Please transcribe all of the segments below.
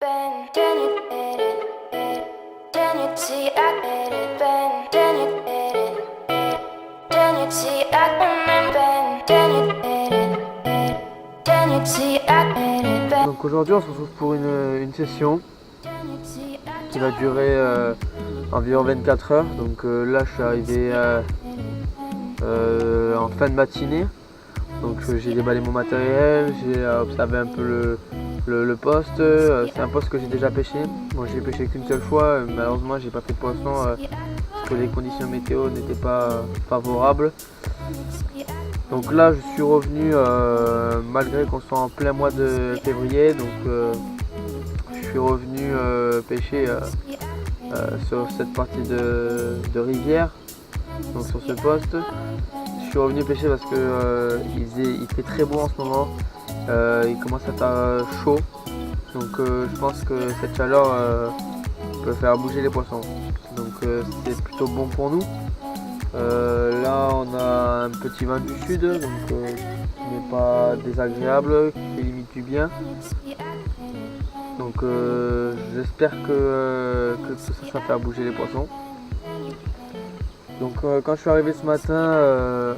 Ben, then you did it. Then you see I did it. Ben, then you did it. Then you see I Ben, then you did it. Then you see I did it. Ben, Donc aujourd'hui on se retrouve pour une session qui va durer environ 24 heures. Donc là je suis arrivé en fin de matinée. Donc j'ai déballé mon matériel, j'ai observé un peu le poste. C'est un poste que j'ai déjà pêché. Bon, j'ai pêché qu'une seule fois, malheureusement j'ai pas fait de poisson parce que les conditions météo n'étaient pas favorables. Donc là je suis revenu malgré qu'on soit en plein mois de février. Donc je suis revenu pêcher sur cette partie de rivière, donc sur ce poste. Je suis revenu pêcher parce que il fait très beau en ce moment, il commence à faire chaud, donc je pense que cette chaleur peut faire bouger les poissons, donc c'est plutôt bon pour nous. Là on a un petit vent du sud, donc qui n'est pas désagréable, qui fait limite du bien. Donc j'espère que tout ça va faire bouger les poissons. Donc quand je suis arrivé ce matin,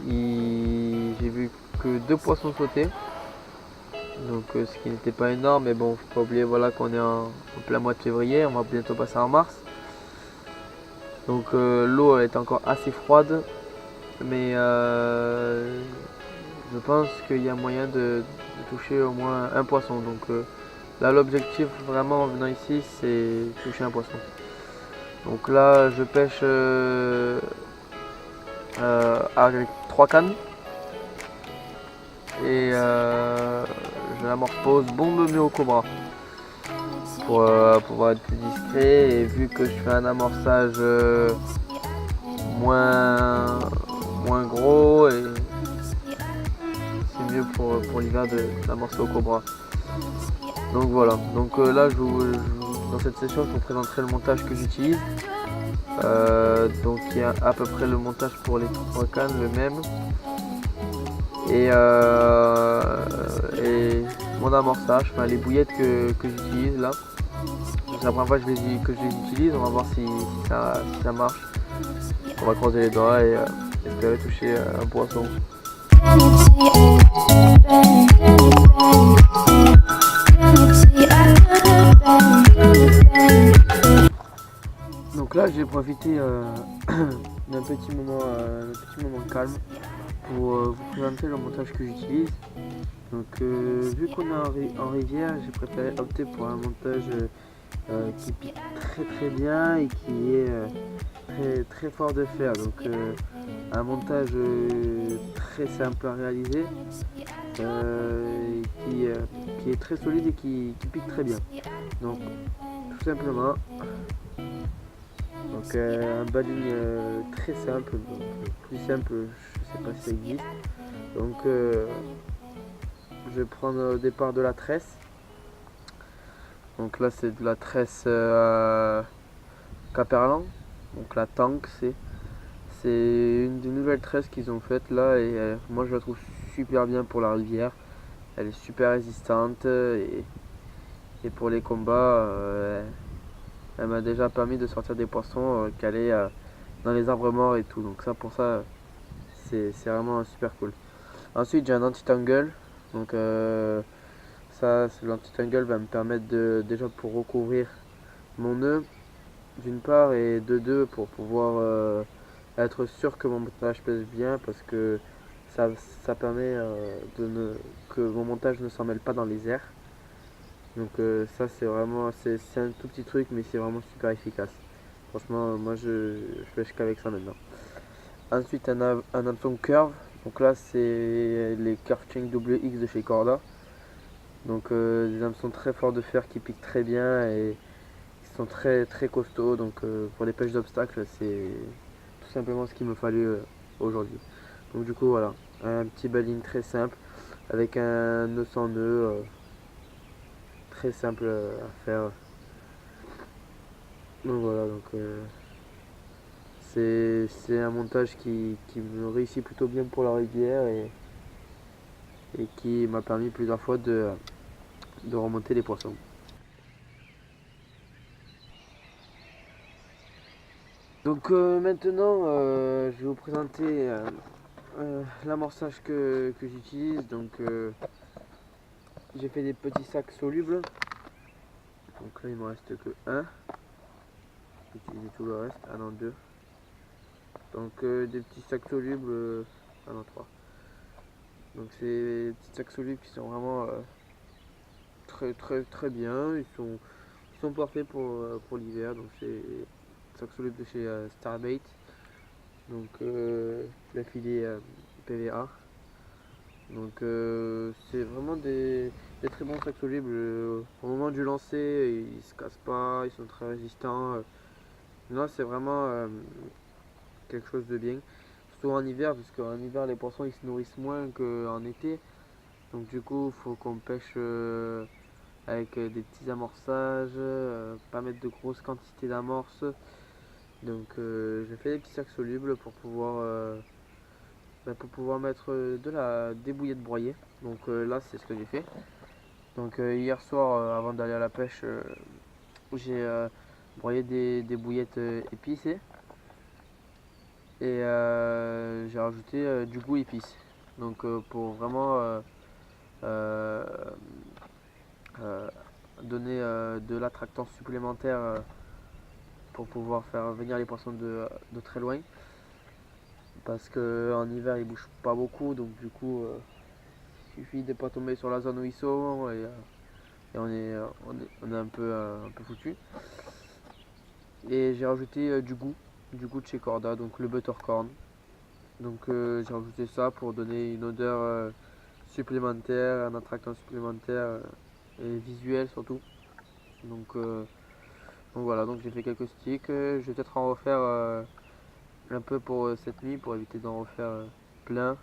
j'ai vu que 2 poissons sauter. Donc ce qui n'était pas énorme, mais bon, faut pas oublier voilà, qu'on est en plein mois de février, on va bientôt passer en mars. Donc l'eau est encore assez froide, mais je pense qu'il y a moyen de toucher au moins un poisson. Donc là l'objectif vraiment en venant ici c'est toucher un poisson. Donc là je pêche avec 3 cannes et je l'amorce pose bombe mais au cobra pour pouvoir être plus discret, et vu que je fais un amorçage moins gros, et c'est mieux pour l'hiver d'amorcer au cobra. Donc voilà, donc là dans cette session je vous présenterai le montage que j'utilise. Donc il y a à peu près le montage pour les 3 cannes, le même. Et mon amorçage, enfin les bouillettes que j'utilise là. C'est la première fois que je les utilise, on va voir si ça marche. On va croiser les doigts et espérer toucher un poisson. Donc là j'ai profité d'un petit moment calme pour vous présenter le montage que j'utilise. Donc vu qu'on est en rivière, j'ai préféré opter pour un montage qui pique très bien et qui est très fort de fer. Donc un montage très simple à réaliser, qui est très solide et qui pique très bien. Donc tout simplement, donc un baling très simple, donc, plus simple je sais pas si ça existe. Donc je vais prendre au départ de la tresse. Donc là c'est de la tresse Caperlan. Donc la tank, c'est une des nouvelles tresses qu'ils ont faites là, et moi je la trouve super bien pour la rivière. Elle est super résistante, et pour les combats elle m'a déjà permis de sortir des poissons calés dans les arbres morts et tout. Donc ça, pour ça c'est vraiment super cool. Ensuite j'ai un anti-tangle. Donc l'anti-tangle va me permettre déjà pour recouvrir mon nœud d'une part, et de deux pour pouvoir être sûr que mon montage pèse bien, parce que ça permet que mon montage ne s'en mêle pas dans les airs. Donc ça c'est vraiment c'est un tout petit truc, mais c'est vraiment super efficace. Franchement moi je pêche qu'avec ça maintenant. Ensuite un hameçon curve. Donc là c'est les Curve Chain WX de chez Corda. Donc des hameçons très forts de fer qui piquent très bien et qui sont très costauds. Donc pour les pêches d'obstacles c'est tout simplement ce qu'il me fallait aujourd'hui. Donc du coup voilà, un petit baling très simple avec un nœud sans nœud, très simple à faire. Donc voilà, donc c'est un montage qui me réussit plutôt bien pour la rivière, et qui m'a permis plusieurs fois de de remonter les poissons. Donc maintenant je vais vous présenter l'amorçage que j'utilise. Donc j'ai fait des petits sacs solubles. Donc là il me reste que un. J'ai utilisé tout le reste. Ah non, deux. Donc des petits sacs solubles. Ah non, trois. Donc c'est des petits sacs solubles qui sont vraiment très bien. Ils sont parfaits pour l'hiver. Donc c'est des sacs solubles de chez Starbait. Donc la filet PVA. Donc c'est vraiment des très bons sacs solubles. Au moment du lancer, ils se cassent pas, ils sont très résistants. Là c'est vraiment quelque chose de bien. Surtout en hiver, parce qu'en hiver les poissons ils se nourrissent moins qu'en été. Donc du coup il faut qu'on pêche avec des petits amorçages, pas mettre de grosses quantités d'amorces. Donc j'ai fait des petits sacs solubles pour pouvoir mettre des bouillettes broyées. Donc là c'est ce que j'ai fait. Donc hier soir avant d'aller à la pêche, j'ai broyé des bouillettes épicées et j'ai rajouté du goût épice. Donc pour vraiment donner de l'attractant supplémentaire pour pouvoir faire venir les poissons de très loin. Parce qu'en hiver ils bougent pas beaucoup, donc du coup il suffit de ne pas tomber sur la zone où ils sont et on est un peu foutu. Et j'ai rajouté du goût de chez Corda, donc le buttercorn. Donc j'ai rajouté ça pour donner une odeur supplémentaire, un attractant supplémentaire et visuel surtout. Donc voilà, donc j'ai fait quelques sticks. Je vais peut-être en refaire un peu pour cette nuit pour éviter d'en refaire plein.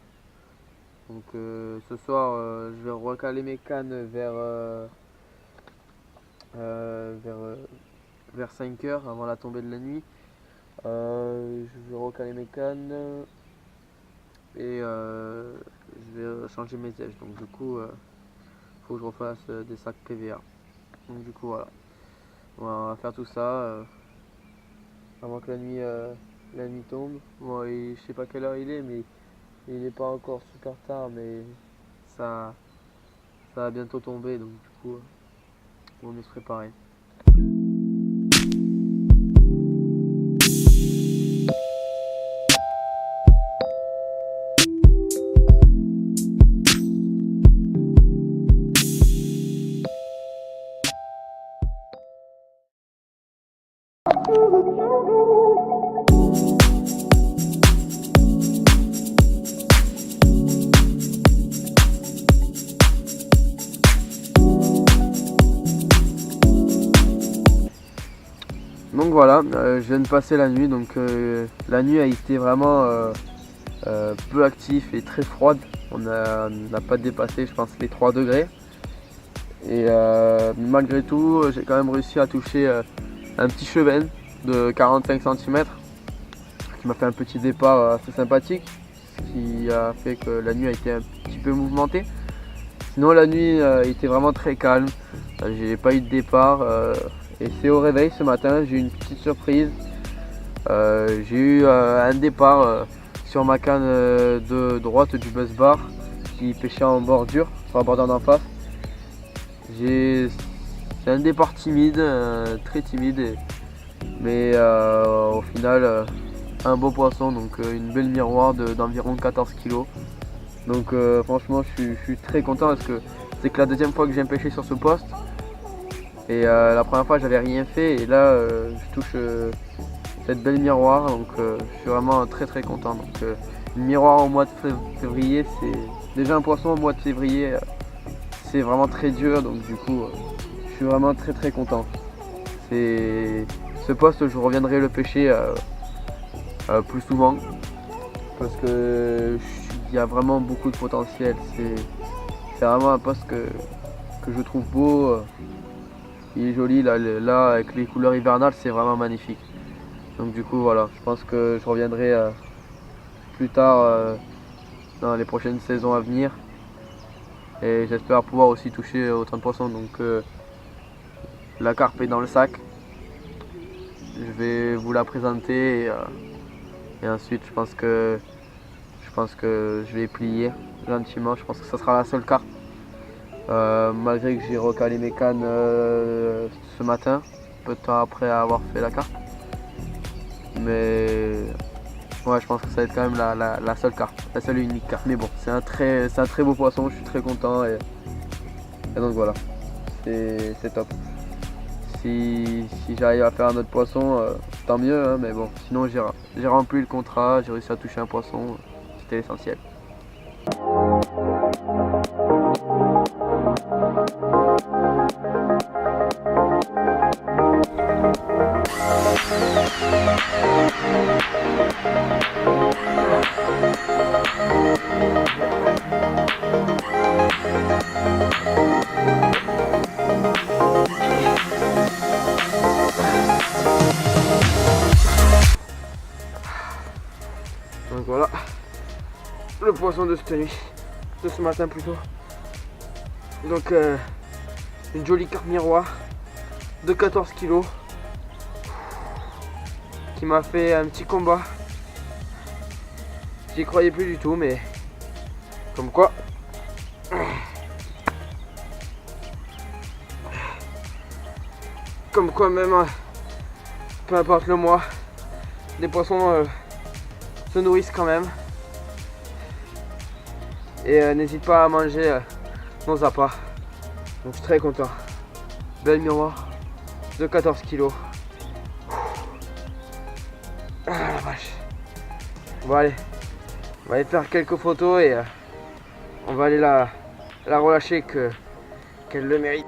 Donc ce soir je vais recaler mes cannes vers 5 heures avant la tombée de la nuit. Je vais recaler mes cannes et je vais changer mes èches. Donc du coup faut que je refasse des sacs PVA. Donc du coup voilà, on va faire tout ça avant que la nuit tombe. Bon, je sais pas quelle heure il est, mais il n'est pas encore super tard, mais ça va bientôt tomber, donc du coup on va se préparer. Donc voilà, je viens de passer la nuit, donc la nuit a été vraiment peu active et très froide. On n'a pas dépassé, je pense, les 3 degrés. Et malgré tout, j'ai quand même réussi à toucher un petit cheven de 45 cm qui m'a fait un petit départ assez sympathique, ce qui a fait que la nuit a été un petit peu mouvementée. Sinon la nuit était vraiment très calme, j'ai pas eu de départ. Et c'est au réveil ce matin, j'ai eu une petite surprise. J'ai eu un départ sur ma canne de droite du buzz bar qui pêchait en bordure, sur la bordure d'en face. C'est un départ timide, très timide, mais au final un beau poisson, donc une belle miroir d'environ 14 kg. Donc franchement je suis très content parce que c'est que la deuxième fois que je viens pêcher sur ce poste. Et la première fois j'avais rien fait et là je touche cette belle miroir, donc je suis vraiment très content. Donc une miroir au mois de février, c'est déjà un poisson au mois de février, c'est vraiment très dur, donc du coup je suis vraiment très content. Ce poste je reviendrai le pêcher plus souvent parce que il y a vraiment beaucoup de potentiel. C'est vraiment un poste que je trouve beau. Il est joli là avec les couleurs hivernales, c'est vraiment magnifique. Donc du coup voilà, je pense que je reviendrai plus tard dans les prochaines saisons à venir Et j'espère pouvoir aussi toucher autant de poissons. Donc la carpe est dans le sac. Je vais vous la présenter et ensuite je pense que je vais plier gentiment. Je pense que ce sera la seule carpe. Malgré que j'ai recalé mes cannes ce matin, peu de temps après avoir fait la carpe. Mais ouais, je pense que ça va être quand même la seule carpe, la seule et unique carpe. Mais bon, c'est un très beau poisson, je suis très content et donc voilà, c'est top. Si j'arrive à faire un autre poisson, tant mieux, hein, mais bon, sinon j'ai rempli le contrat, j'ai réussi à toucher un poisson, c'était l'essentiel. Donc voilà, le poisson de cette nuit, de ce matin plutôt. Donc une jolie carpe miroir de 14 kg qui m'a fait un petit combat. J'y croyais plus du tout, mais comme quoi. Comme quoi même, peu importe le mois, les poissons se nourrissent quand même. Et n'hésite pas à manger nos appâts. Donc je suis très content. Belle miroir de 14 kg. Ah la vache. Bon allez, on va aller faire quelques photos et on va aller la relâcher qu'elle le mérite.